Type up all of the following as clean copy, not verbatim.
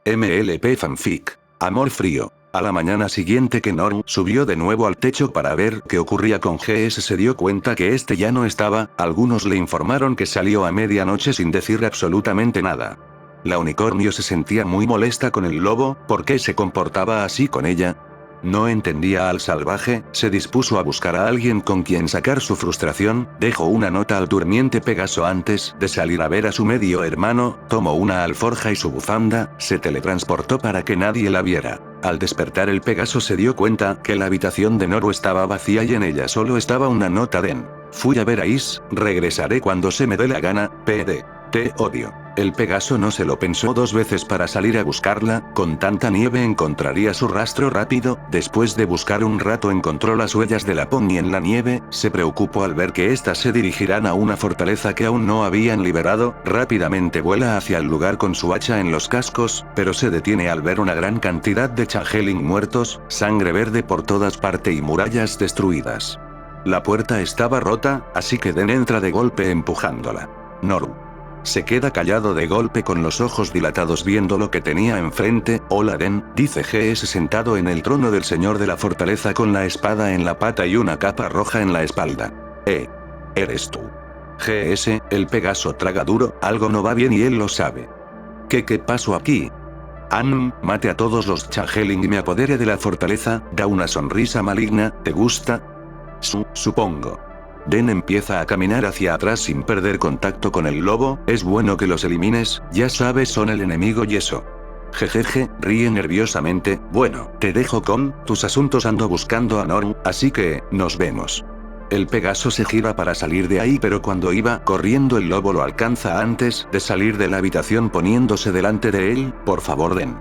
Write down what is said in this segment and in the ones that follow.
MLP Fanfic. Amor frío. A la mañana siguiente que Noru subió de nuevo al techo para ver qué ocurría con GS, se dio cuenta que este ya no estaba. Algunos le informaron que salió a medianoche sin decir absolutamente nada. La unicornio se sentía muy molesta con el lobo. ¿Por qué se comportaba así con ella? No entendía al salvaje. Se dispuso a buscar a alguien con quien sacar su frustración. Dejó una nota al durmiente Pegaso antes de salir a ver a su medio hermano. Tomó una alforja y su bufanda. Se teletransportó para que nadie la viera. Al despertar, el Pegaso se dio cuenta que la habitación de Noru estaba vacía y en ella solo estaba una nota de: fui a ver a Is, regresaré cuando se me dé la gana, PD. Te odio. El Pegaso no se lo pensó dos veces para salir a buscarla. Con tanta nieve encontraría su rastro rápido. Después de buscar un rato encontró las huellas de la pony en la nieve. Se preocupó al ver que éstas se dirigirán a una fortaleza que aún no habían liberado. Rápidamente vuela hacia el lugar con su hacha en los cascos, pero se detiene al ver una gran cantidad de changeling muertos, sangre verde por todas partes y murallas destruidas. La puerta estaba rota, así que Den entra de golpe empujándola. Noru se queda callado de golpe con los ojos dilatados viendo lo que tenía enfrente. Hola Den, dice GS sentado en el trono del señor de la fortaleza con la espada en la pata y una capa roja en la espalda. Eres tú. GS, el Pegaso traga duro, algo no va bien y él lo sabe. ¿Qué pasó aquí? Mate a todos los changeling y me apodere de la fortaleza. Da una sonrisa maligna. ¿Te gusta? Supongo. Den empieza a caminar hacia atrás sin perder contacto con el lobo. Es bueno que los elimines, ya sabes, son el enemigo y eso. Jejeje, ríe nerviosamente. Bueno, te dejo con tus asuntos, ando buscando a Noru, así que, nos vemos. El Pegaso se gira para salir de ahí, pero cuando iba corriendo el lobo lo alcanza antes de salir de la habitación poniéndose delante de él. Por favor Den.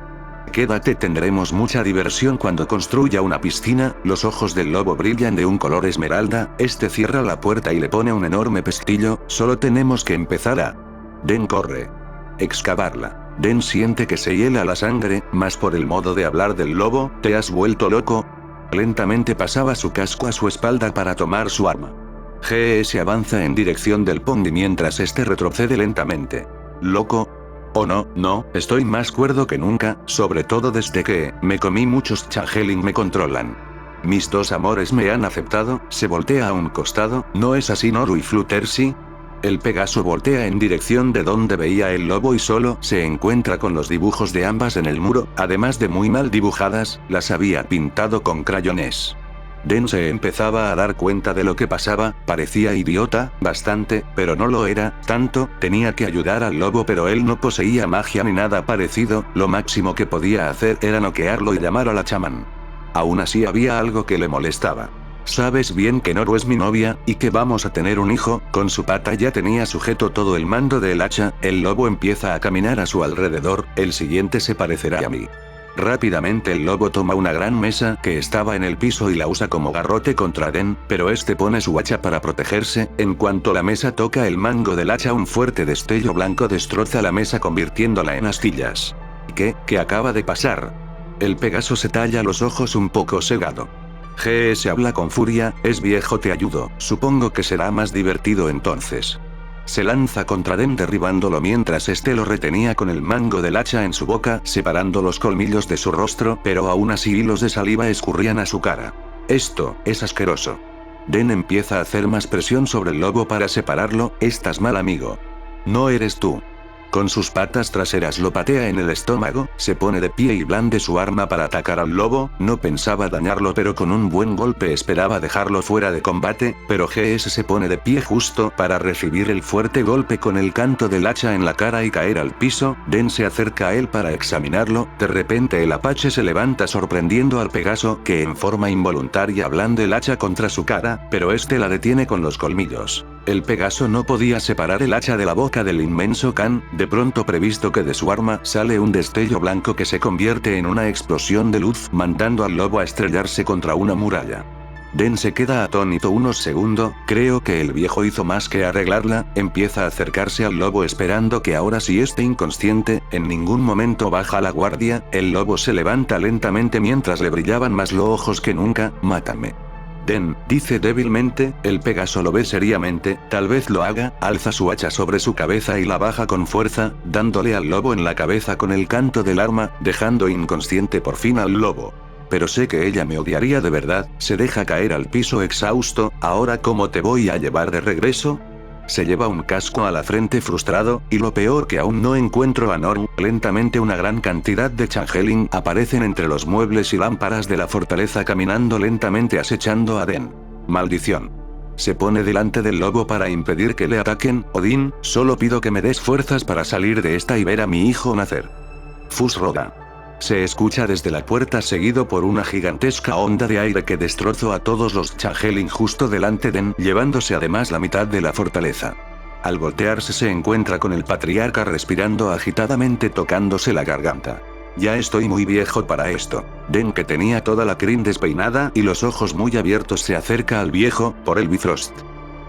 Quédate, tendremos mucha diversión cuando construya una piscina. Los ojos del lobo brillan de un color esmeralda. Este cierra la puerta y le pone un enorme pestillo. Solo tenemos que empezar a... Den corre. Excavarla. Den siente que se hiela la sangre, más por el modo de hablar del lobo. ¿Te has vuelto loco? Lentamente pasaba su casco a su espalda para tomar su arma. GS avanza en dirección del pony mientras este retrocede lentamente. ¿Loco? Oh no, estoy más cuerdo que nunca, sobre todo desde que me comí muchos changeling me controlan. Mis dos amores me han aceptado. Se voltea a un costado. ¿No es así, Noru y Fluttershy? El Pegaso voltea en dirección de donde veía el lobo y solo se encuentra con los dibujos de ambas en el muro, además de muy mal dibujadas, las había pintado con crayones. Den se empezaba a dar cuenta de lo que pasaba. Parecía idiota, bastante, pero no lo era tanto. Tenía que ayudar al lobo, pero él no poseía magia ni nada parecido. Lo máximo que podía hacer era noquearlo y llamar a la chamán. Aún así había algo que le molestaba. Sabes bien que Noru es mi novia, y que vamos a tener un hijo. Con su pata ya tenía sujeto todo el mando del hacha. El lobo empieza a caminar a su alrededor. El siguiente se parecerá a mí. Rápidamente el lobo toma una gran mesa que estaba en el piso y la usa como garrote contra Den, pero este pone su hacha para protegerse. En cuanto la mesa toca el mango del hacha, un fuerte destello blanco destroza la mesa convirtiéndola en astillas. ¿Qué acaba de pasar? El Pegaso se talla los ojos un poco cegado. GS habla con furia. Es viejo, te ayudo, supongo que será más divertido entonces. Se lanza contra Den derribándolo mientras este lo retenía con el mango del hacha en su boca, separando los colmillos de su rostro, pero aún así hilos de saliva escurrían a su cara. Esto es asqueroso. Den empieza a hacer más presión sobre el lobo para separarlo. Estás mal, amigo. No eres tú. Con sus patas traseras lo patea en el estómago, se pone de pie y blande su arma para atacar al lobo. No pensaba dañarlo, pero con un buen golpe esperaba dejarlo fuera de combate, pero GS se pone de pie justo para recibir el fuerte golpe con el canto del hacha en la cara y caer al piso. Den se acerca a él para examinarlo. De repente el apache se levanta sorprendiendo al Pegaso, que en forma involuntaria blande el hacha contra su cara, pero este la detiene con los colmillos. El Pegaso no podía separar el hacha de la boca del inmenso can. De pronto, previsto que de su arma sale un destello blanco que se convierte en una explosión de luz, mandando al lobo a estrellarse contra una muralla. Den se queda atónito unos segundos. Creo que el viejo hizo más que arreglarla. Empieza a acercarse al lobo esperando que ahora sí esté inconsciente. En ningún momento baja la guardia. El lobo se levanta lentamente mientras le brillaban más los ojos que nunca. Mátame. Den, dice débilmente, el Pegaso lo ve seriamente, tal vez lo haga, alza su hacha sobre su cabeza y la baja con fuerza, dándole al lobo en la cabeza con el canto del arma, dejando inconsciente por fin al lobo. Pero sé que ella me odiaría de verdad, se deja caer al piso exhausto, ¿ahora cómo te voy a llevar de regreso? Se lleva un casco a la frente frustrado, y lo peor que aún no encuentro a Norm. Lentamente una gran cantidad de changeling aparecen entre los muebles y lámparas de la fortaleza caminando lentamente acechando a Den. Maldición. Se pone delante del lobo para impedir que le ataquen. Odín, solo pido que me des fuerzas para salir de esta y ver a mi hijo nacer. Fus roda. Se escucha desde la puerta seguido por una gigantesca onda de aire que destrozó a todos los changeling justo delante de Den, llevándose además la mitad de la fortaleza. Al voltearse se encuentra con el patriarca respirando agitadamente tocándose la garganta. Ya estoy muy viejo para esto. Den, que tenía toda la crin despeinada y los ojos muy abiertos, se acerca al viejo, por el Bifrost.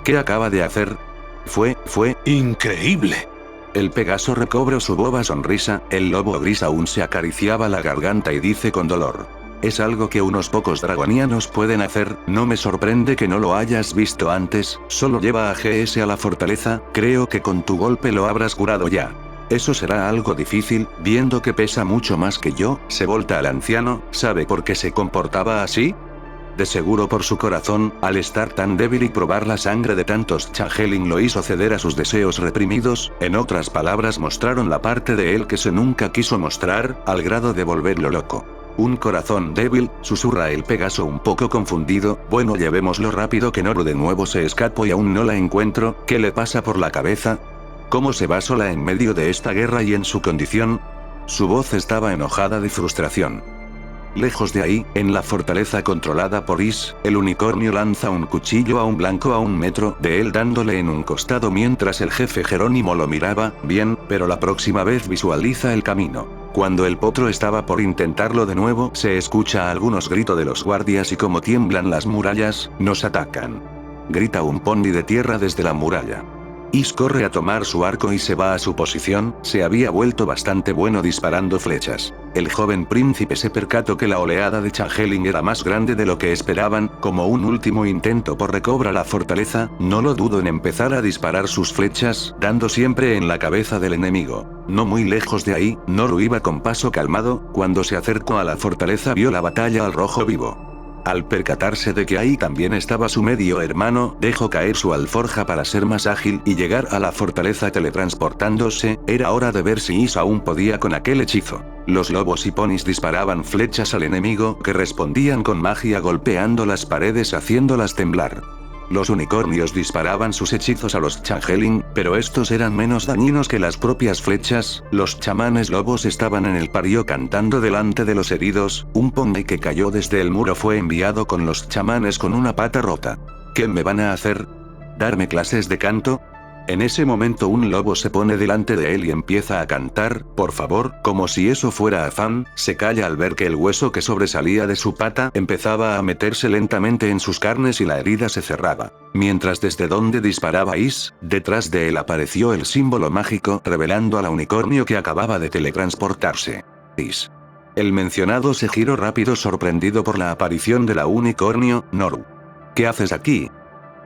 ¿Qué acaba de hacer? Fue increíble. El Pegaso recobró su boba sonrisa, el lobo gris aún se acariciaba la garganta y dice con dolor. Es algo que unos pocos dragonianos pueden hacer, no me sorprende que no lo hayas visto antes, solo lleva a GS a la fortaleza, creo que con tu golpe lo habrás curado ya. Eso será algo difícil, viendo que pesa mucho más que yo, se volta al anciano, ¿sabe por qué se comportaba así? De seguro por su corazón, al estar tan débil y probar la sangre de tantos changeling lo hizo ceder a sus deseos reprimidos, en otras palabras mostraron la parte de él que se nunca quiso mostrar, al grado de volverlo loco. Un corazón débil, susurra el Pegaso un poco confundido, bueno, llevémoslo rápido que Noru de nuevo se escapó y aún no la encuentro, ¿qué le pasa por la cabeza? ¿Cómo se va sola en medio de esta guerra y en su condición? Su voz estaba enojada de frustración. Lejos de ahí, en la fortaleza controlada por Is, el unicornio lanza un cuchillo a un blanco a 1 metro de él dándole en un costado mientras el jefe Jerónimo lo miraba, bien, pero la próxima vez visualiza el camino. Cuando el potro estaba por intentarlo de nuevo, se escucha algunos gritos de los guardias y como tiemblan las murallas, nos atacan. Grita un pony de tierra desde la muralla. Is corre a tomar su arco y se va a su posición, se había vuelto bastante bueno disparando flechas. El joven príncipe se percató que la oleada de changeling era más grande de lo que esperaban, como un último intento por recobrar la fortaleza, no lo dudo en empezar a disparar sus flechas, dando siempre en la cabeza del enemigo. No muy lejos de ahí, Noru iba con paso calmado, cuando se acercó a la fortaleza vio la batalla al rojo vivo. Al percatarse de que ahí también estaba su medio hermano, dejó caer su alforja para ser más ágil y llegar a la fortaleza teletransportándose, era hora de ver si Is aún podía con aquel hechizo. Los lobos y ponis disparaban flechas al enemigo que respondían con magia golpeando las paredes haciéndolas temblar. Los unicornios disparaban sus hechizos a los changeling, pero estos eran menos dañinos que las propias flechas. Los chamanes lobos estaban en el patio cantando delante de los heridos. Un pony que cayó desde el muro fue enviado con los chamanes con una pata rota. ¿Qué me van a hacer? ¿Darme clases de canto? En ese momento un lobo se pone delante de él y empieza a cantar, por favor, como si eso fuera afán, se calla al ver que el hueso que sobresalía de su pata empezaba a meterse lentamente en sus carnes y la herida se cerraba. Mientras desde donde disparaba Is, detrás de él apareció el símbolo mágico revelando al unicornio que acababa de teletransportarse. Is. El mencionado se giró rápido sorprendido por la aparición de la unicornio, Noru. ¿Qué haces aquí?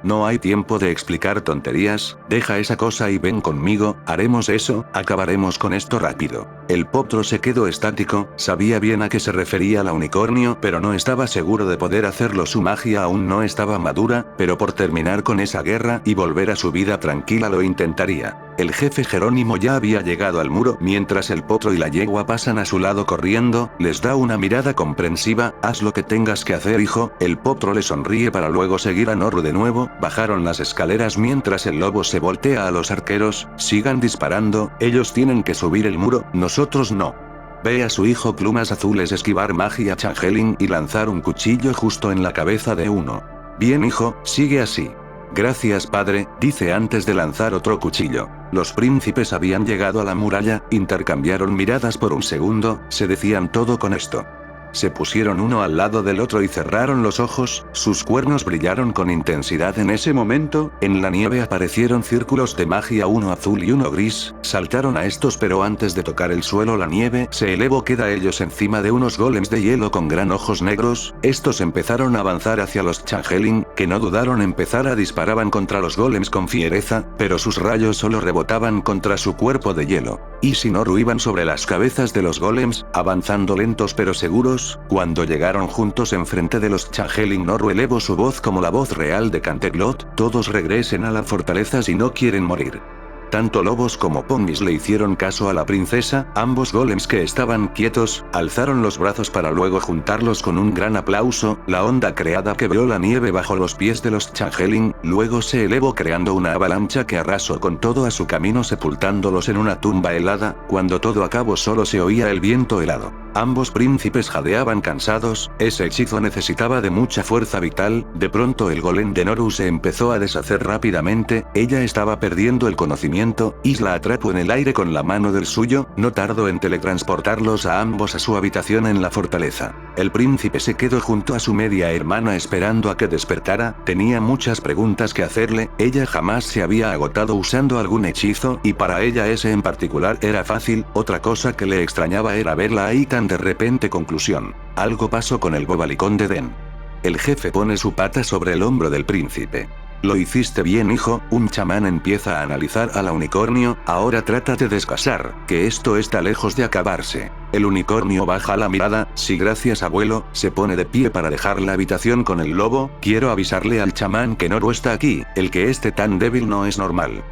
No hay tiempo de explicar tonterías, deja esa cosa y ven conmigo, haremos eso, acabaremos con esto rápido. El potro se quedó estático, sabía bien a qué se refería la unicornio, pero no estaba seguro de poder hacerlo, su magia aún no estaba madura, pero por terminar con esa guerra y volver a su vida tranquila lo intentaría. El jefe Jerónimo ya había llegado al muro mientras el potro y la yegua pasan a su lado corriendo, les da una mirada comprensiva, haz lo que tengas que hacer hijo, el potro le sonríe para luego seguir a Noru de nuevo, bajaron las escaleras mientras el lobo se voltea a los arqueros, sigan disparando, ellos tienen que subir el muro, nosotros no. Ve a su hijo Plumas Azules esquivar magia changeling y lanzar un cuchillo justo en la cabeza de uno. Bien hijo, sigue así. Gracias padre, dice antes de lanzar otro cuchillo. Los príncipes habían llegado a la muralla, intercambiaron miradas por un segundo, se decían todo con esto. Se pusieron uno al lado del otro y cerraron los ojos, sus cuernos brillaron con intensidad en ese momento, en la nieve aparecieron círculos de magia, uno azul y uno gris, Saltaron a estos, pero antes de tocar el suelo la nieve se elevó queda ellos encima de unos golems de hielo con gran ojos negros. Estos empezaron a avanzar hacia los Changeling, que no dudaron empezar a disparaban contra los golems con fiereza, pero sus rayos solo rebotaban contra su cuerpo de hielo. Y Shinoru iban sobre las cabezas de los golems, avanzando lentos pero seguros. Cuando llegaron juntos enfrente de los Changeling, Noru elevó su voz como la voz real de Canterlot: todos regresen a la fortaleza si no quieren morir. Tanto lobos como ponis le hicieron caso a la princesa. Ambos golems, que estaban quietos, alzaron los brazos para luego juntarlos con un gran aplauso. La onda creada quebró la nieve bajo los pies de los Changeling, luego se elevó creando una avalancha que arrasó con todo a su camino, sepultándolos en una tumba helada. Cuando todo acabó solo se oía el viento helado. Ambos príncipes jadeaban cansados, ese hechizo necesitaba de mucha fuerza vital. De pronto el golem de Noru se empezó a deshacer rápidamente, ella estaba perdiendo el conocimiento. Isla atrapó en el aire con la mano del suyo, no tardó en teletransportarlos a ambos a su habitación en la fortaleza. El príncipe se quedó junto a su media hermana esperando a que despertara, tenía muchas preguntas que hacerle, ella jamás se había agotado usando algún hechizo, y para ella ese en particular era fácil. Otra cosa que le extrañaba era verla ahí tan de repente. Conclusión: algo pasó con el bobalicón de Den. El jefe pone su pata sobre el hombro del príncipe. Lo hiciste bien, hijo. Un chamán empieza a analizar a la unicornio. Ahora trata de descansar, que esto está lejos de acabarse. El unicornio baja la mirada. Sí, gracias, abuelo. Se pone de pie para dejar la habitación con el lobo. Quiero avisarle al chamán que Noru está aquí. El que esté tan débil no es normal.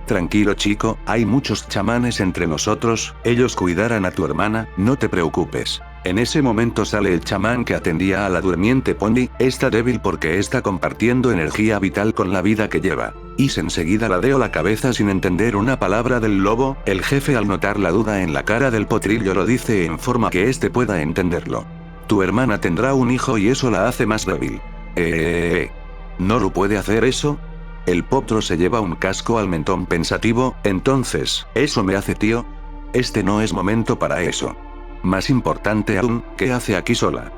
Tranquilo, chico, hay muchos chamanes entre nosotros, ellos cuidarán a tu hermana, no te preocupes. En ese momento sale el chamán que atendía a la durmiente pony, está débil porque está compartiendo energía vital con la vida que lleva. Is enseguida ladeó la cabeza sin entender una palabra del lobo. El jefe, al notar la duda en la cara del potrillo, lo dice en forma que éste pueda entenderlo. Tu hermana tendrá un hijo y eso la hace más débil. ¿Noru puede hacer eso? El potro se lleva un casco al mentón pensativo. Entonces, ¿eso me hace tío? Este no es momento para eso. Más importante aún, ¿qué hace aquí sola?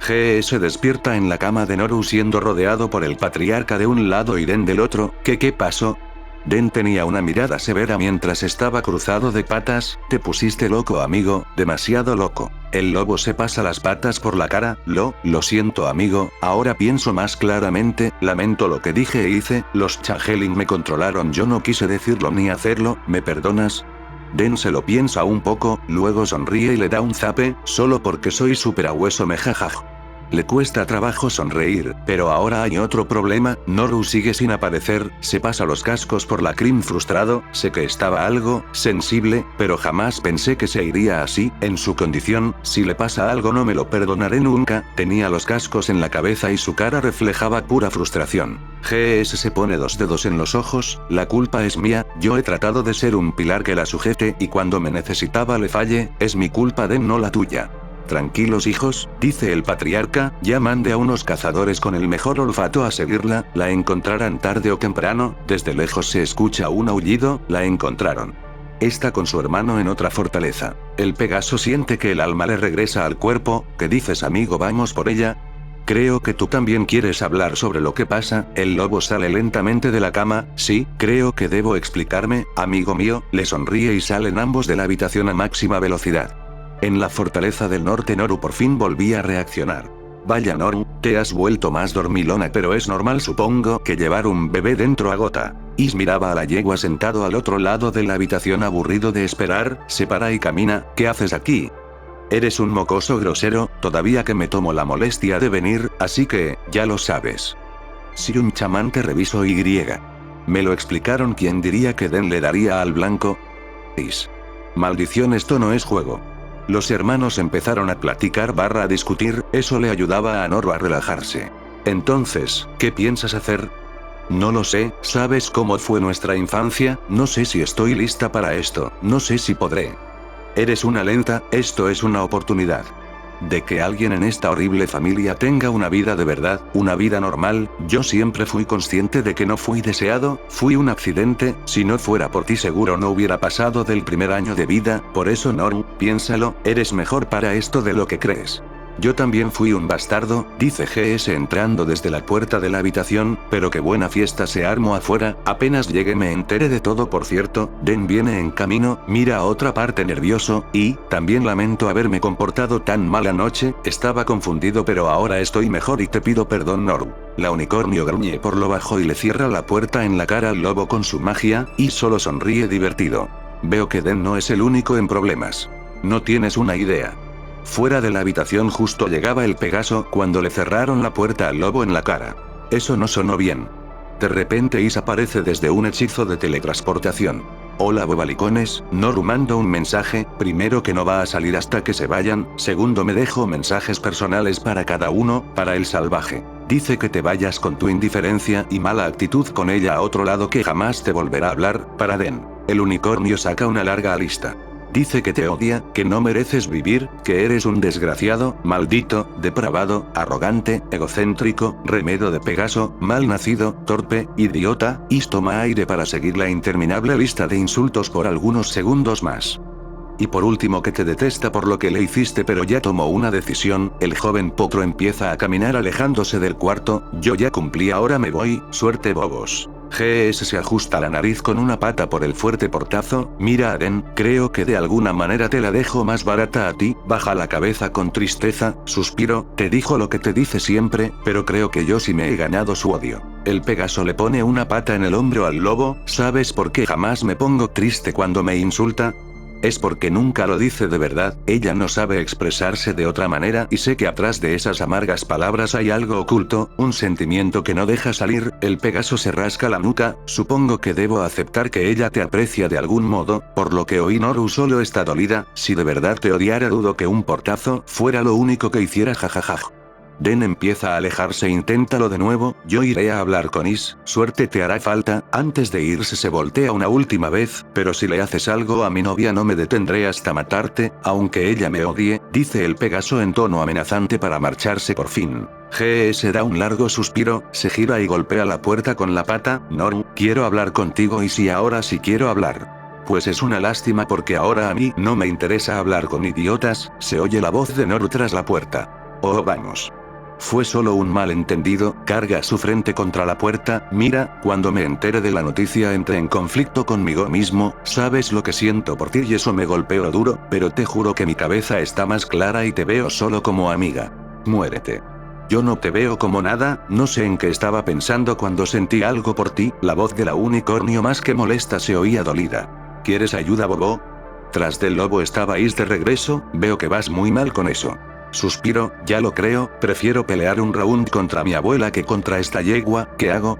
GS despierta en la cama de Noru siendo rodeado por el patriarca de un lado y Den del otro. ¿Qué pasó? Den tenía una mirada severa mientras estaba cruzado de patas. Te pusiste loco, amigo, demasiado loco. El lobo se pasa las patas por la cara. Lo siento, amigo, ahora pienso más claramente, lamento lo que dije e hice, los Changeling me controlaron, yo no quise decirlo ni hacerlo, ¿me perdonas? Den se lo piensa un poco, luego sonríe y le da un zape, solo porque soy súper a hueso, me jajaj. Le cuesta trabajo sonreír, pero ahora hay otro problema. Noru sigue sin aparecer, se pasa los cascos por la crin frustrado. Sé que estaba algo sensible, pero jamás pensé que se iría así, en su condición. Si le pasa algo no me lo perdonaré nunca. Tenía los cascos en la cabeza y su cara reflejaba pura frustración. GS se pone dos dedos en los ojos. La culpa es mía, yo he tratado de ser un pilar que la sujete y cuando me necesitaba le fallé, es mi culpa, no la tuya. Tranquilos, hijos, dice el patriarca, ya mande a unos cazadores con el mejor olfato a seguirla, la encontrarán tarde o temprano. Desde lejos se escucha un aullido, la encontraron. Está con su hermano en otra fortaleza. El Pegaso siente que el alma le regresa al cuerpo. ¿Qué dices, amigo? Vamos por ella. Creo que tú también quieres hablar sobre lo que pasa. El lobo sale lentamente de la cama. Sí, creo que debo explicarme, amigo mío. Le sonríe y salen ambos de la habitación a máxima velocidad. En la fortaleza del norte, Noru por fin volvía a reaccionar. Vaya, Noru, te has vuelto más dormilona, pero es normal, supongo, que llevar un bebé dentro agota. Is miraba a la yegua sentado al otro lado de la habitación aburrido de esperar, se para y camina. ¿Qué haces aquí? Eres un mocoso grosero, todavía que me tomo la molestia de venir, así que, ya lo sabes. Si un chamán te revisó y... Me lo explicaron, ¿quién diría que Den le daría al blanco? Is. Maldición, esto no es juego. Los hermanos empezaron a platicar / a discutir, eso le ayudaba a Noru a relajarse. Entonces, ¿qué piensas hacer? No lo sé, ¿sabes cómo fue nuestra infancia? No sé si estoy lista para esto, no sé si podré. Eres una lenta, esto es una oportunidad. De que alguien en esta horrible familia tenga una vida de verdad, una vida normal. Yo siempre fui consciente de que no fui deseado, fui un accidente, si no fuera por ti seguro no hubiera pasado del primer año de vida, por eso Noru, piénsalo, eres mejor para esto de lo que crees. Yo también fui un bastardo, dice GS entrando desde la puerta de la habitación, Pero qué buena fiesta se armó afuera, apenas llegué me enteré de todo. Por cierto, Den viene en camino, mira a otra parte nervioso, y, también lamento haberme comportado tan mal anoche, estaba confundido pero ahora estoy mejor y te pido perdón Noru. La unicornio gruñe por lo bajo y le cierra la puerta en la cara al lobo con su magia, y solo sonríe divertido. Veo que Den no es el único en problemas. No tienes una idea. Fuera de la habitación justo llegaba el Pegaso cuando le cerraron la puerta al lobo en la cara. Eso no sonó bien. De repente Is aparece desde un hechizo de teletransportación. Hola bobalicones, Noru mando un mensaje, primero que no va a salir hasta que se vayan, segundo me dejo mensajes personales para cada uno, para el salvaje. Dice que te vayas con tu indiferencia y mala actitud con ella a otro lado que jamás te volverá a hablar, para Den. El unicornio saca una larga lista. Dice que te odia, que no mereces vivir, que eres un desgraciado, maldito, depravado, arrogante, egocéntrico, remedo de Pegaso, mal nacido, torpe, idiota, y toma aire para seguir la interminable lista de insultos por algunos segundos más. Y por último que te detesta por lo que le hiciste pero ya tomó una decisión, el joven potro empieza a caminar alejándose del cuarto, yo ya cumplí ahora me voy, suerte bobos. GS se ajusta la nariz con una pata por el fuerte portazo, mira a Den, creo que de alguna manera te la dejo más barata a ti, baja la cabeza con tristeza, suspiro, te dijo lo que te dice siempre, pero creo que yo sí me he ganado su odio. El Pegaso le pone una pata en el hombro al lobo, ¿sabes por qué jamás me pongo triste cuando me insulta? Es porque nunca lo dice de verdad, ella no sabe expresarse de otra manera y sé que atrás de esas amargas palabras hay algo oculto, un sentimiento que no deja salir. El Pegaso se rasca la nuca, supongo que debo aceptar que ella te aprecia de algún modo, por lo que hoy Noru solo está dolida, si de verdad te odiara dudo que un portazo fuera lo único que hiciera jajajaj. Den empieza a alejarse, inténtalo de nuevo, yo iré a hablar con Is, suerte te hará falta. Antes de irse se voltea una última vez, pero si le haces algo a mi novia no me detendré hasta matarte, aunque ella me odie, dice el Pegaso en tono amenazante para marcharse por fin. GS da un largo suspiro, se gira y golpea la puerta con la pata, Noru, quiero hablar contigo y si ahora sí quiero hablar. Pues es una lástima porque ahora a mí no me interesa hablar con idiotas, se oye la voz de Noru tras la puerta. Oh vamos. Fue solo un malentendido, carga su frente contra la puerta, mira, cuando me entere de la noticia entré en conflicto conmigo mismo, sabes lo que siento por ti y eso me golpeó duro, pero te juro que mi cabeza está más clara y te veo solo como amiga. Muérete. Yo no te veo como nada, no sé en qué estaba pensando cuando sentí algo por ti, la voz de la unicornio más que molesta se oía dolida. ¿Quieres ayuda bobo? Tras del lobo estaba Is de regreso, veo que vas muy mal con eso. Suspiro, ya lo creo, prefiero pelear un round contra mi abuela que contra esta yegua, ¿qué hago?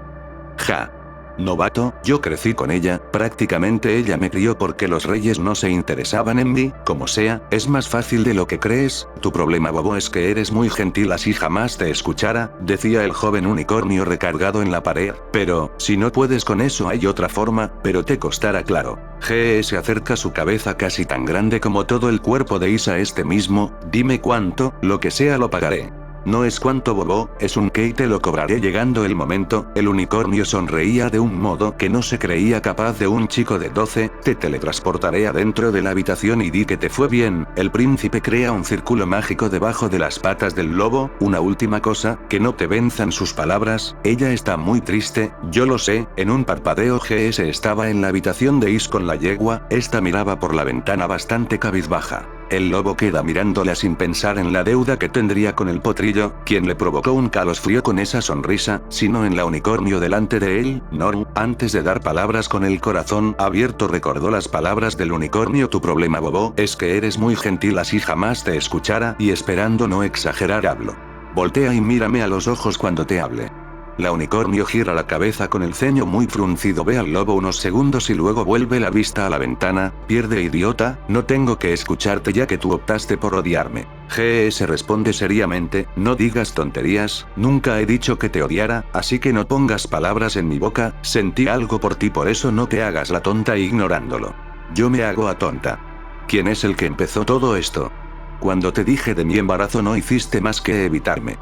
Ja. Novato, yo crecí con ella, prácticamente ella me crió porque los reyes no se interesaban en mí, como sea, es más fácil de lo que crees, tu problema bobo es que eres muy gentil así jamás te escuchara, decía el joven unicornio recargado en la pared, pero, si no puedes con eso hay otra forma, pero te costará claro. GS acerca su cabeza casi tan grande como todo el cuerpo de Is a este mismo, dime cuánto, lo que sea lo pagaré. No es cuánto bobo, es un que y te lo cobraré llegando el momento, el unicornio sonreía de un modo que no se creía capaz de un chico de 12, te teletransportaré adentro de la habitación y di que te fue bien, el príncipe crea un círculo mágico debajo de las patas del lobo, una última cosa, que no te venzan sus palabras, ella está muy triste, yo lo sé, en un parpadeo GS estaba en la habitación de Is con la yegua, esta miraba por la ventana bastante cabizbaja. El lobo queda mirándola sin pensar en la deuda que tendría con el potrillo, quien le provocó un calosfrío con esa sonrisa, sino en la unicornio delante de él. Noru, antes de dar palabras con el corazón abierto recordó las palabras del unicornio tu problema bobo es que eres muy gentil así jamás te escuchara y esperando no exagerar hablo. Voltea y mírame a los ojos cuando te hable. La unicornio gira la cabeza con el ceño muy fruncido, ve al lobo unos segundos y luego vuelve la vista a la ventana, pierde idiota, no tengo que escucharte ya que tú optaste por odiarme. GS responde seriamente, no digas tonterías, nunca he dicho que te odiara, así que no pongas palabras en mi boca, sentí algo por ti por eso no te hagas la tonta ignorándolo. Yo me hago a tonta. ¿Quién es el que empezó todo esto? Cuando te dije de mi embarazo no hiciste más que evitarme.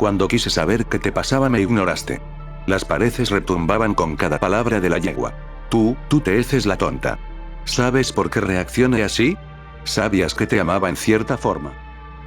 Cuando quise saber qué te pasaba me ignoraste. Las paredes retumbaban con cada palabra de la yegua. Tú te haces la tonta. ¿Sabes por qué reaccioné así? Sabías que te amaba en cierta forma.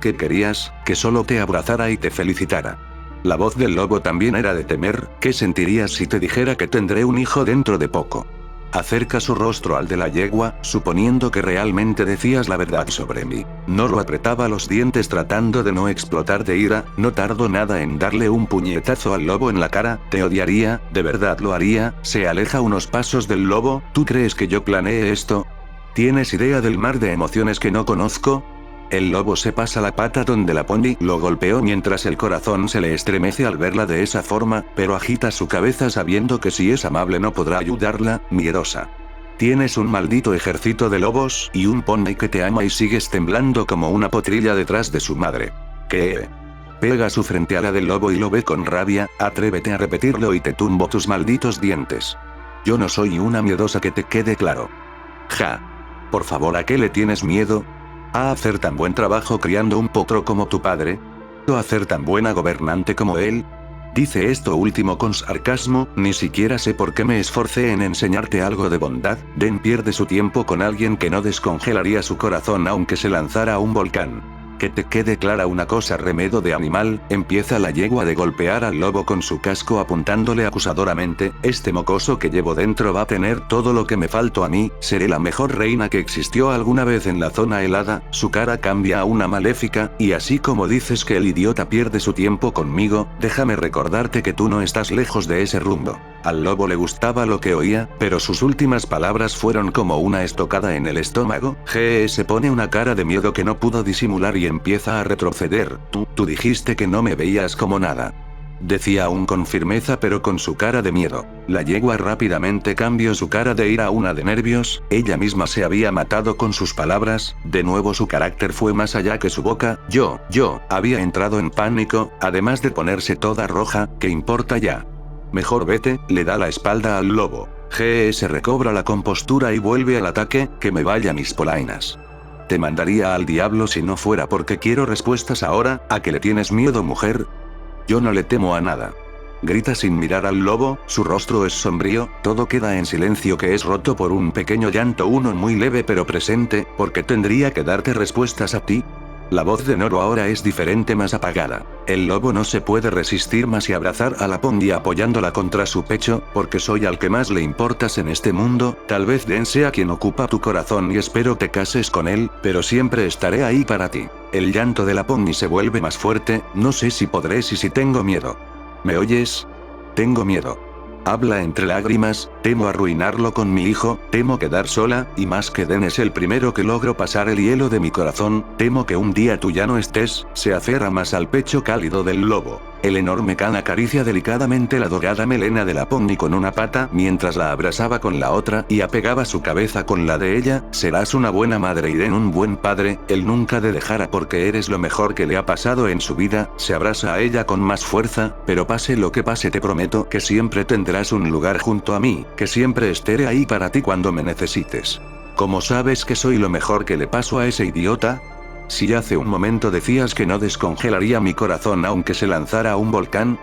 ¿Qué querías? Que solo te abrazara y te felicitara. La voz del lobo también era de temer. ¿Qué sentirías si te dijera que tendré un hijo dentro de poco? Acerca su rostro al de la yegua, suponiendo que realmente decías la verdad sobre mí. Noru apretaba los dientes tratando de no explotar de ira. No tardó nada en darle un puñetazo al lobo en la cara. Te odiaría, de verdad lo haría. Se aleja unos pasos del lobo. ¿Tú crees que yo planeé esto? ¿Tienes idea del mar de emociones que no conozco? El lobo se pasa la pata donde la pony lo golpeó mientras el corazón se le estremece al verla de esa forma, pero agita su cabeza sabiendo que si es amable no podrá ayudarla, miedosa. Tienes un maldito ejército de lobos y un pony que te ama y sigues temblando como una potrilla detrás de su madre. ¿Qué? Pega su frente a la del lobo y lo ve con rabia. Atrévete a repetirlo y te tumbo tus malditos dientes. Yo no soy una miedosa, que te quede claro. Ja. Por favor, ¿a qué le tienes miedo? ¿A hacer tan buen trabajo criando un potro como tu padre? ¿O a ser tan buena gobernante como él? Dice esto último con sarcasmo. Ni siquiera sé por qué me esforcé en enseñarte algo de bondad. Den pierde su tiempo con alguien que no descongelaría su corazón aunque se lanzara a un volcán. Que te quede clara una cosa, remedo de animal. Empieza la yegua de golpear al lobo con su casco apuntándole acusadoramente. Este mocoso que llevo dentro va a tener todo lo que me faltó a mí. Seré la mejor reina que existió alguna vez en la zona helada. Su cara cambia a una maléfica. Y así como dices que el idiota pierde su tiempo conmigo, déjame recordarte que tú no estás lejos de ese rumbo. Al lobo le gustaba lo que oía, pero sus últimas palabras fueron como una estocada en el estómago. Se pone una cara de miedo que no pudo disimular y empieza a retroceder. Tú dijiste que no me veías como nada. Decía aún con firmeza pero con su cara de miedo. La yegua rápidamente cambió su cara de ira a una de nervios. Ella misma se había matado con sus palabras. De nuevo su carácter fue más allá que su boca. Yo había entrado en pánico, además de ponerse toda roja. ¿Qué importa ya? Mejor vete. Le da la espalda al lobo. Se recobra la compostura y vuelve al ataque. Que me vaya mis polainas. Te mandaría al diablo si no fuera porque quiero respuestas ahora. ¿A qué le tienes miedo, mujer? Yo no le temo a nada. Grita sin mirar al lobo. Su rostro es sombrío. Todo queda en silencio, que es roto por un pequeño llanto, uno muy leve pero presente. ¿Por qué tendría que darte respuestas a ti? La voz de Noru ahora es diferente, más apagada. El lobo no se puede resistir más y abrazar a la pony apoyándola contra su pecho. Porque soy al que más le importas en este mundo. Tal vez Den sea quien ocupa tu corazón y espero te cases con él, pero siempre estaré ahí para ti. El llanto de la pony se vuelve más fuerte. No sé si podré, si tengo miedo. ¿Me oyes? Tengo miedo. Habla entre lágrimas. Temo arruinarlo con mi hijo, temo quedar sola, y más que Den es el primero que logro pasar el hielo de mi corazón. Temo que un día tú ya no estés. Se aferra más al pecho cálido del lobo. El enorme can acaricia delicadamente la dorada melena de la pony con una pata mientras la abrazaba con la otra y apegaba su cabeza con la de ella. Serás una buena madre y Den un buen padre. Él nunca te dejará porque eres lo mejor que le ha pasado en su vida. Se abraza a ella con más fuerza, pero pase lo que pase te prometo que siempre tendrás un lugar junto a mí, que siempre estaré ahí para ti cuando me necesites. ¿Cómo sabes que soy lo mejor que le pasó a ese idiota? Si hace un momento decías que no descongelaría mi corazón aunque se lanzara a un volcán.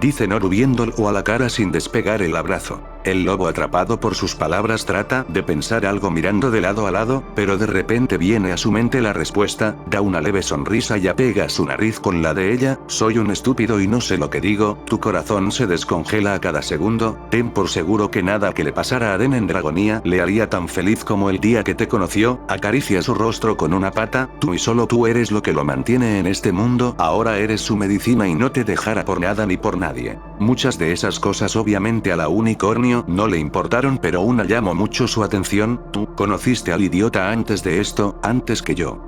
Dice Noru viéndolo a la cara sin despegar el abrazo. El lobo, atrapado por sus palabras, trata de pensar algo mirando de lado a lado, pero de repente viene a su mente la respuesta. Da una leve sonrisa y apega su nariz con la de ella. Soy un estúpido y no sé lo que digo. Tu corazón se descongela a cada segundo. Ten por seguro que nada que le pasara a Den en Dragonía le haría tan feliz como el día que te conoció. Acaricia su rostro con una pata. Tú y solo tú eres lo que lo mantiene en este mundo. Ahora eres su medicina y no te dejará por nada ni por nadie. Muchas de esas cosas obviamente a la unicornio no le importaron, pero una llamó mucho su atención. Tú conociste al idiota antes de esto, antes que yo.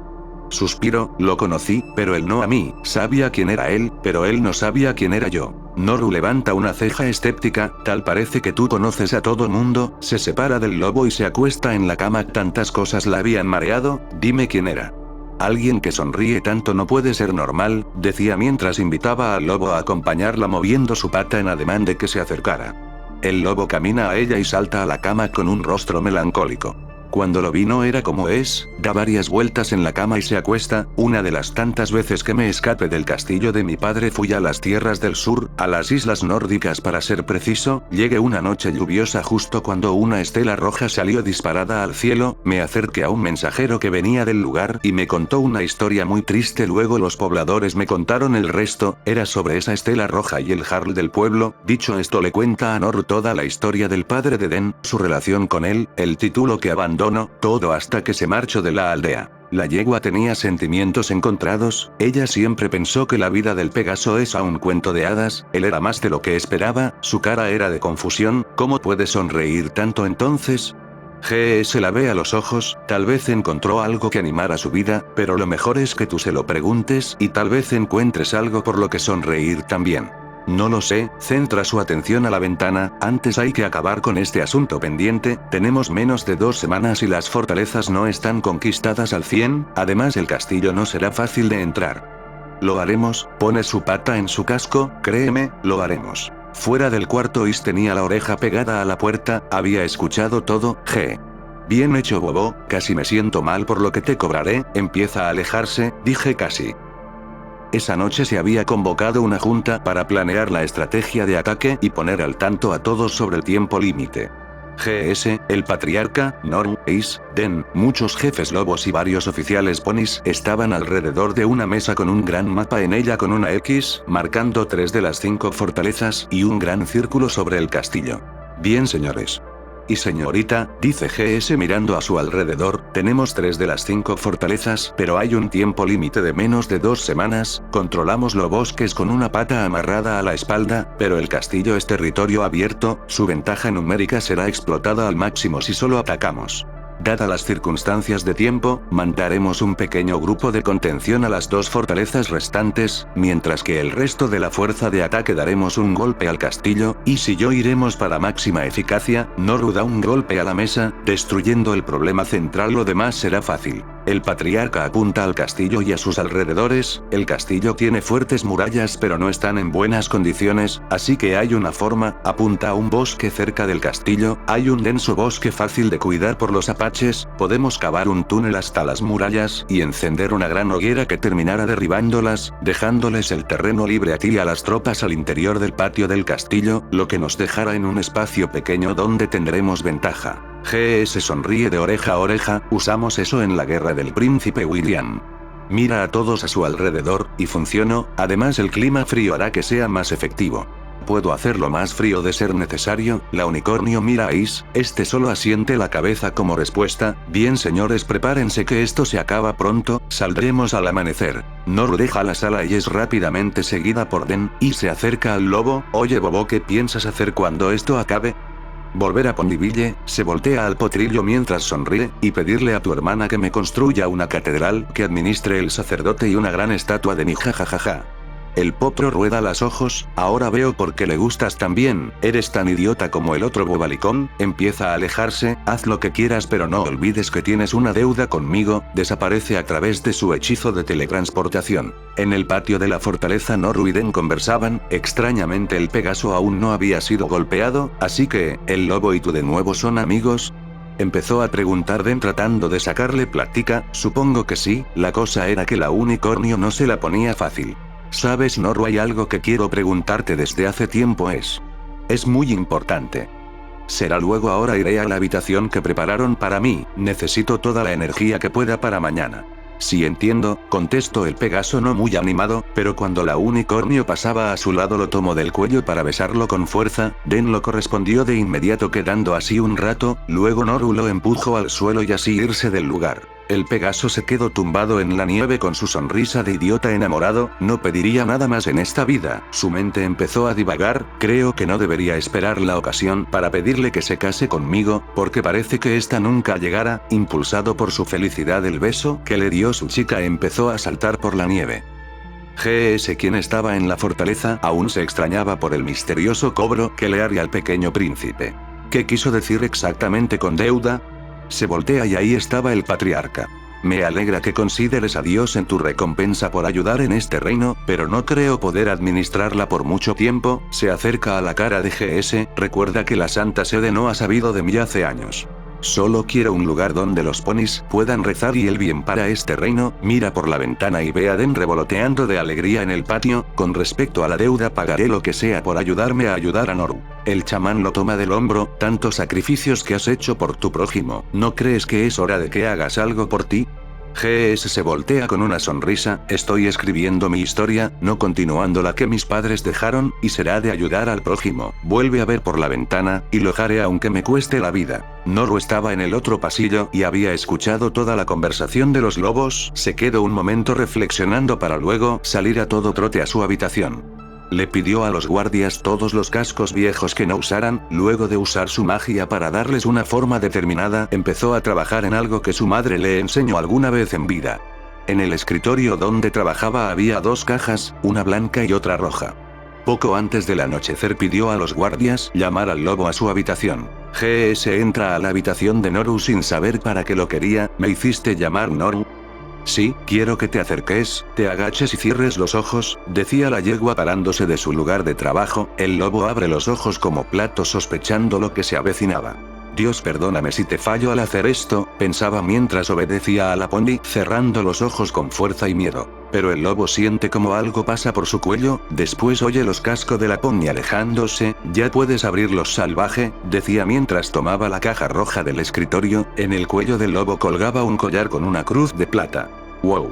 Suspiro. Lo conocí, pero él no a mí. Sabía quién era él, pero él no sabía quién era yo. Noru levanta una ceja escéptica. Tal parece que tú conoces a todo mundo. Se separa del lobo y se acuesta en la cama. Tantas cosas la habían mareado. Dime quién era. Alguien que sonríe tanto no puede ser normal, decía mientras invitaba al lobo a acompañarla moviendo su pata en ademán de que se acercara. El lobo camina a ella y salta a la cama con un rostro melancólico. Cuando lo vi no era como es, da varias vueltas en la cama y se acuesta. Una de las tantas veces que me escapé del castillo de mi padre fui a las tierras del sur, a las islas nórdicas para ser preciso. Llegué una noche lluviosa justo cuando una estela roja salió disparada al cielo. Me acerqué a un mensajero que venía del lugar y me contó una historia muy triste. Luego los pobladores me contaron el resto. Era sobre esa estela roja y el jarl del pueblo. Dicho esto, le cuenta a Nor toda la historia del padre de Den, su relación con él, el título que abandonó, todo hasta que se marchó de la aldea. La yegua tenía sentimientos encontrados. Ella siempre pensó que la vida del Pegaso es un cuento de hadas. Él era más de lo que esperaba. Su cara era de confusión. ¿Cómo puede sonreír tanto entonces? GS la ve a los ojos. Tal vez encontró algo que animara su vida, pero lo mejor es que tú se lo preguntes y tal vez encuentres algo por lo que sonreír también. No lo sé. Centra su atención a la ventana. Antes hay que acabar con este asunto pendiente. Tenemos menos de 2 semanas y las fortalezas no están conquistadas al 100, además el castillo no será fácil de entrar. Lo haremos. Pone su pata en su casco. Créeme, lo haremos. Fuera del cuarto, Is tenía la oreja pegada a la puerta. Había escuchado todo. Bien hecho, bobo. Casi me siento mal por lo que te cobraré. Empieza a alejarse. Dije casi. Esa noche se había convocado una junta para planear la estrategia de ataque y poner al tanto a todos sobre el tiempo límite. GS, el patriarca, Norn, Is, Den, muchos jefes lobos y varios oficiales ponis estaban alrededor de una mesa con un gran mapa en ella con una X, marcando 3 de las 5 fortalezas y un gran círculo sobre el castillo. Bien, señores. Y señorita, dice GS mirando a su alrededor, tenemos 3 de las 5 fortalezas, pero hay un tiempo límite de menos de 2 semanas, controlamos los bosques con una pata amarrada a la espalda, pero el castillo es territorio abierto, su ventaja numérica será explotada al máximo si solo atacamos. Dadas las circunstancias de tiempo, mandaremos un pequeño grupo de contención a las 2 fortalezas restantes, mientras que el resto de la fuerza de ataque daremos un golpe al castillo, y si yo iremos para máxima eficacia. Noru da un golpe a la mesa, destruyendo el problema central, lo demás será fácil. El patriarca apunta al castillo y a sus alrededores. El castillo tiene fuertes murallas pero no están en buenas condiciones, así que hay una forma. Apunta a un bosque cerca del castillo. Hay un denso bosque fácil de cuidar por los apaches. Podemos cavar un túnel hasta las murallas y encender una gran hoguera que terminará derribándolas, dejándoles el terreno libre a ti y a las tropas al interior del patio del castillo, lo que nos dejará en un espacio pequeño donde tendremos ventaja. GS sonríe de oreja a oreja. Usamos eso en la guerra del príncipe William. Mira a todos a su alrededor, y funcionó. Además el clima frío hará que sea más efectivo. Puedo hacerlo más frío de ser necesario. La unicornio mira a Is, este solo asiente la cabeza como respuesta. Bien, señores, prepárense que esto se acaba pronto, saldremos al amanecer. Noru deja la sala y es rápidamente seguida por Den, y se acerca al lobo. Oye, bobo, ¿qué piensas hacer cuando esto acabe? Volver a Ponyville. Se voltea al potrillo mientras sonríe, y pedirle a tu hermana que me construya una catedral, que administre el sacerdote y una gran estatua de mi jajajaja. El potro rueda los ojos. Ahora veo por qué le gustas también. Eres tan idiota como el otro bobalicón. Empieza a alejarse. Haz lo que quieras pero no olvides que tienes una deuda conmigo. Desaparece a través de su hechizo de teletransportación. En el patio de la fortaleza Noru y Den conversaban. Extrañamente el Pegaso aún no había sido golpeado, así que, ¿el lobo y tú de nuevo son amigos? Empezó a preguntar Den tratando de sacarle plática. Supongo que sí. La cosa era que la unicornio no se la ponía fácil. ¿Sabes, Noru? Hay algo que quiero preguntarte desde hace tiempo. Es muy importante. Será luego. Ahora iré a la habitación que prepararon para mí. Necesito toda la energía que pueda para mañana. Sí, entiendo, contestó el Pegaso no muy animado, pero cuando la unicornio pasaba a su lado lo tomó del cuello para besarlo con fuerza. Den lo correspondió de inmediato, quedando así un rato. Luego Noru lo empujó al suelo y así irse del lugar. El Pegaso se quedó tumbado en la nieve con su sonrisa de idiota enamorado. No pediría nada más en esta vida. Su mente empezó a divagar. Creo que no debería esperar la ocasión para pedirle que se case conmigo, porque parece que esta nunca llegará. Impulsado por su felicidad, el beso que le dio su chica empezó a saltar por la nieve. GS, quien estaba en la fortaleza, aún se extrañaba por el misterioso cobro que le haría al pequeño príncipe. ¿Qué quiso decir exactamente con deuda? Se voltea y ahí estaba el patriarca. Me alegra que consideres a Dios en tu recompensa por ayudar en este reino, pero no creo poder administrarla por mucho tiempo. Se acerca a la cara de GS. Recuerda que la Santa Sede no ha sabido de mí hace años. Solo quiero un lugar donde los ponis puedan rezar y el bien para este reino. Mira por la ventana y ve a Den revoloteando de alegría en el patio. Con respecto a la deuda, pagaré lo que sea por ayudarme a ayudar a Noru. El chamán lo toma del hombro. Tantos sacrificios que has hecho por tu prójimo. ¿No crees que es hora de que hagas algo por ti? GS se voltea con una sonrisa. Estoy escribiendo mi historia, no continuando la que mis padres dejaron, y será de ayudar al prójimo. Vuelve a ver por la ventana, y lo haré aunque me cueste la vida. Noru estaba en el otro pasillo, y había escuchado toda la conversación de los lobos. Se quedó un momento reflexionando para luego salir a todo trote a su habitación. Le pidió a los guardias todos los cascos viejos que no usaran. Luego de usar su magia para darles una forma determinada, empezó a trabajar en algo que su madre le enseñó alguna vez en vida. En el escritorio donde trabajaba había 2 cajas, una blanca y otra roja. Poco antes del anochecer pidió a los guardias llamar al lobo a su habitación. GS entra a la habitación de Noru sin saber para qué lo quería. ¿Me hiciste llamar, Noru? Sí, quiero que te acerques, te agaches y cierres los ojos, decía la yegua parándose de su lugar de trabajo. El lobo abre los ojos como plato sospechando lo que se avecinaba. Dios perdóname si te fallo al hacer esto, pensaba mientras obedecía a la pony, cerrando los ojos con fuerza y miedo. Pero el lobo siente como algo pasa por su cuello, después oye los cascos de la pony alejándose. Ya puedes abrirlos, salvaje, decía mientras tomaba la caja roja del escritorio. En el cuello del lobo colgaba un collar con una cruz de plata. ¡Wow!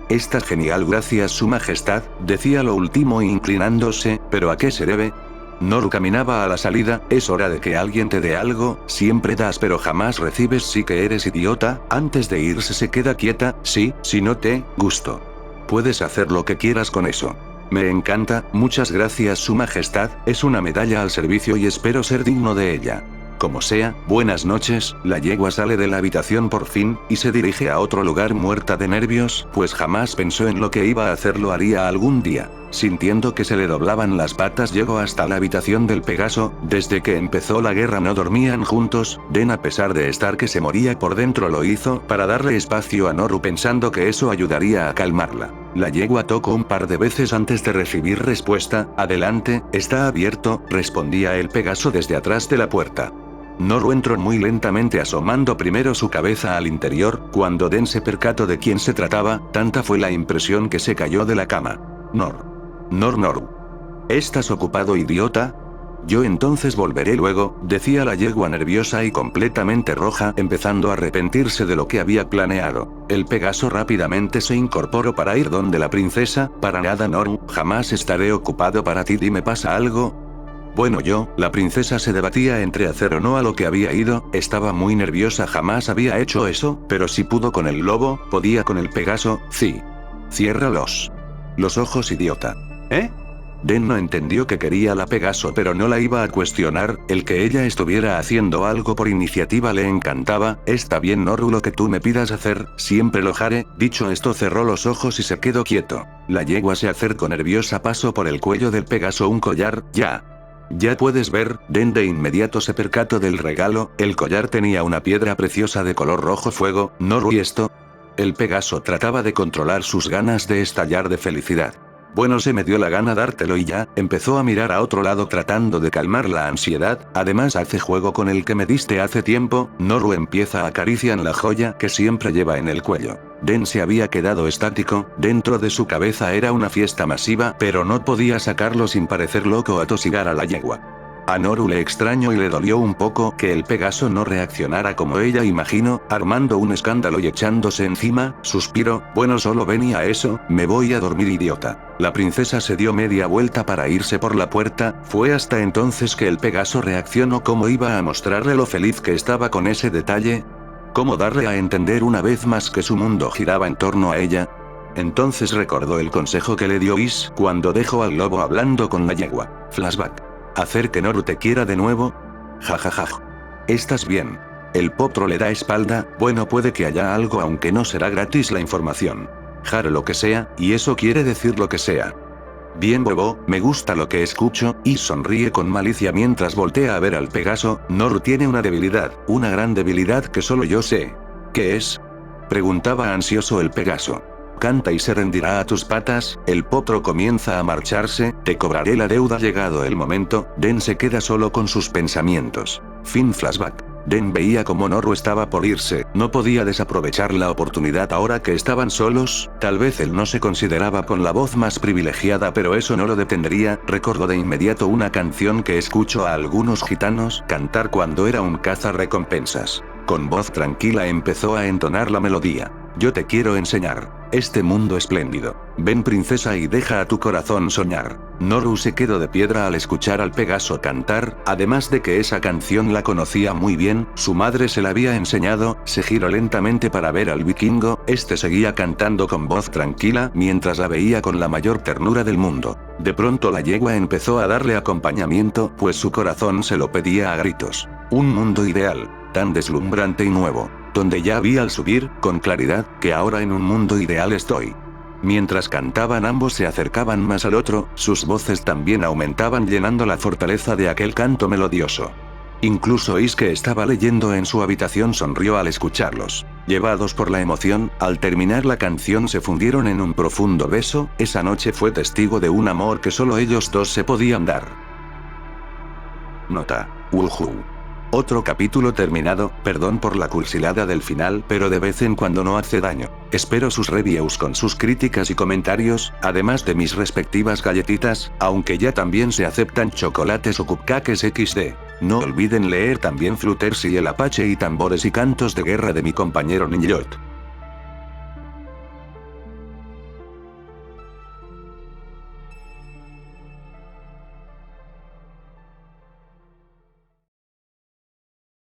Está genial, gracias su majestad, decía lo último inclinándose. ¿Pero a qué se debe? Noru caminaba a la salida. Es hora de que alguien te dé algo. Siempre das pero jamás recibes. Sí que eres idiota. Antes de irse se queda quieta. Sí, si no te gusto. Puedes hacer lo que quieras con eso. Me encanta, muchas gracias su majestad. Es una medalla al servicio y espero ser digno de ella. Como sea, buenas noches. La yegua sale de la habitación por fin, y se dirige a otro lugar muerta de nervios, pues jamás pensó en lo que iba a hacer. Lo haría algún día. Sintiendo que se le doblaban las patas, llegó hasta la habitación del Pegaso. Desde que empezó la guerra no dormían juntos. Den, a pesar de estar que se moría por dentro, lo hizo para darle espacio a Noru, pensando que eso ayudaría a calmarla. La yegua tocó un par de veces antes de recibir respuesta. Adelante, está abierto, respondía el Pegaso desde atrás de la puerta. Noru entró muy lentamente, asomando primero su cabeza al interior. Cuando Den se percató de quién se trataba, tanta fue la impresión que se cayó de la cama. Noru. ¿Estás ocupado, idiota? Yo entonces volveré luego, decía la yegua nerviosa y completamente roja, empezando a arrepentirse de lo que había planeado. El Pegaso rápidamente se incorporó para ir donde la princesa. Para nada, Noru, jamás estaré ocupado para ti. Dime, ¿pasa algo? Bueno, la princesa se debatía entre hacer o no a lo que había ido. Estaba muy nerviosa, jamás había hecho eso, pero si pudo con el lobo, podía con el Pegaso. Sí. Cierra los ojos, idiota. ¿Eh? Den no entendió que quería la Pegaso, pero no la iba a cuestionar. El que ella estuviera haciendo algo por iniciativa le encantaba. Está bien, Noru, lo que tú me pidas hacer, siempre lo haré. Dicho esto, cerró los ojos y se quedó quieto. La yegua se acercó nerviosa, pasó por el cuello del Pegaso un collar. Ya puedes ver. Den de inmediato se percató del regalo. El collar tenía una piedra preciosa de color rojo fuego. Noru, ¿y esto? El Pegaso trataba de controlar sus ganas de estallar de felicidad. Bueno, se me dio la gana dártelo y ya. Empezó a mirar a otro lado tratando de calmar la ansiedad. Además, hace juego con el que me diste hace tiempo. Noru empieza a acariciar la joya que siempre lleva en el cuello. Den se había quedado estático. Dentro de su cabeza era una fiesta masiva, pero no podía sacarlo sin parecer loco o atosigar a la yegua. A Noru le extrañó y le dolió un poco que el Pegaso no reaccionara como ella imaginó, armando un escándalo y echándose encima. Suspiró. Bueno, solo venía eso. Me voy a dormir, idiota. La princesa se dio media vuelta para irse por la puerta. Fue hasta entonces que el Pegaso reaccionó. ¿Cómo iba a mostrarle lo feliz que estaba con ese detalle? ¿Cómo darle a entender una vez más que su mundo giraba en torno a ella? Entonces recordó el consejo que le dio Is cuando dejó al lobo hablando con la yegua. Flashback. ¿Hacer que Noru te quiera de nuevo? Jajaja. ¿Estás bien? El potro le da espalda. Bueno, puede que haya algo, aunque no será gratis la información. Jaro lo que sea, y eso quiere decir lo que sea. Bien, bobo, me gusta lo que escucho. Y sonríe con malicia mientras voltea a ver al Pegaso. Noru tiene una debilidad, una gran debilidad que solo yo sé. ¿Qué es? Preguntaba ansioso el Pegaso. Canta y se rendirá a tus patas. El potro comienza a marcharse. Te cobraré la deuda. Llegado el momento, Den se queda solo con sus pensamientos. Fin flashback. Den veía como Noru estaba por irse, no podía desaprovechar la oportunidad ahora que estaban solos, tal vez él no se consideraba con la voz más privilegiada pero eso no lo detendría, recordó de inmediato una canción que escuchó a algunos gitanos cantar cuando era un cazarrecompensas. Con voz tranquila empezó a entonar la melodía. Yo te quiero enseñar este mundo espléndido. Ven princesa y deja a tu corazón soñar. Noru se quedó de piedra al escuchar al Pegaso cantar, además de que esa canción la conocía muy bien, su madre se la había enseñado, se giró lentamente para ver al vikingo, este seguía cantando con voz tranquila mientras la veía con la mayor ternura del mundo. De pronto la yegua empezó a darle acompañamiento, pues su corazón se lo pedía a gritos. Un mundo ideal, tan deslumbrante y nuevo, donde ya vi al subir, con claridad, que ahora en un mundo ideal estoy. Mientras cantaban ambos se acercaban más al otro, sus voces también aumentaban llenando la fortaleza de aquel canto melodioso. Incluso Is que estaba leyendo en su habitación sonrió al escucharlos. Llevados por la emoción, al terminar la canción se fundieron en un profundo beso, esa noche fue testigo de un amor que solo ellos dos se podían dar. Nota. Woohoo. Otro capítulo terminado, perdón por la cursilada del final, pero de vez en cuando no hace daño. Espero sus reviews con sus críticas y comentarios, además de mis respectivas galletitas, aunque ya también se aceptan chocolates o cupcakes XD. No olviden leer también Fluters y el Apache y tambores y cantos de guerra de mi compañero Ninjot.